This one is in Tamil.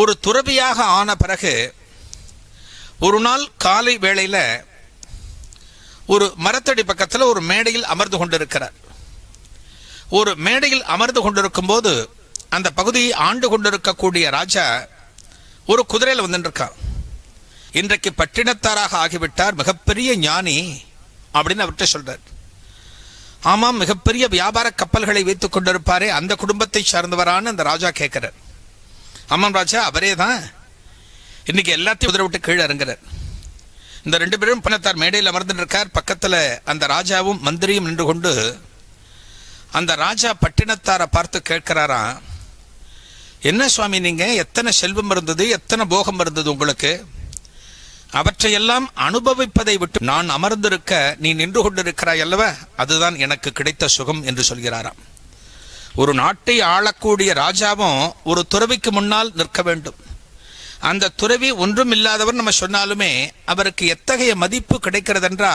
ஒரு துறவியாக ஆன பிறகு ஒரு நாள் காலை வேளையில் ஒரு மரத்தடி பக்கத்தில் ஒரு மேடையில் அமர்ந்து கொண்டிருக்கிறார். ஒரு மேடையில் அமர்ந்து கொண்டிருக்கும் போது அந்த பகுதியை ஆண்டு கொண்டிருக்கக்கூடிய ராஜா ஒரு குதிரையில் வந்துருக்கான். இன்றைக்கு பட்டினத்தாராக ஆகிவிட்டார், மிகப்பெரிய ஞானி அப்படின்னு அவர்கிட்ட சொல்றார். ஆமாம், மிகப்பெரிய வியாபார கப்பல்களை வைத்துக் கொண்டிருப்பாரே, அந்த குடும்பத்தை சார்ந்தவரான அந்த ராஜா கேட்கிறார். ஆமாம் ராஜா, அவரே தான். இன்னைக்கு எல்லாத்தையும் குதிரை விட்டு கீழே இறங்குறார். இந்த ரெண்டு பேரும் பணத்தார் மேடையில் அமர்ந்து இருக்கார். பக்கத்தில் அந்த ராஜாவும் மந்திரியும் நின்று கொண்டு அந்த ராஜா பட்டினத்தாரை பார்த்து கேட்கிறாராம், என்ன சுவாமி நீங்க, எத்தனை செல்வம் இருந்தது, எத்தனை போகம் இருந்தது உங்களுக்கு, அவற்றையெல்லாம் அனுபவிப்பதை விட்டு நான் அமர்ந்திருக்க நீ நின்று கொண்டிருக்கிறாய் அல்லவா, அதுதான் எனக்கு கிடைத்த சுகம் என்று சொல்கிறாராம். ஒரு நாட்டை ஆளக்கூடிய ராஜாவும் ஒரு துறவிக்கு முன்னால் நிற்க வேண்டும். அந்த துறவி ஒன்றும் இல்லாதவர் நம்ம சொன்னாலுமே அவருக்கு எத்தகைய மதிப்பு கிடைக்கிறது என்றால்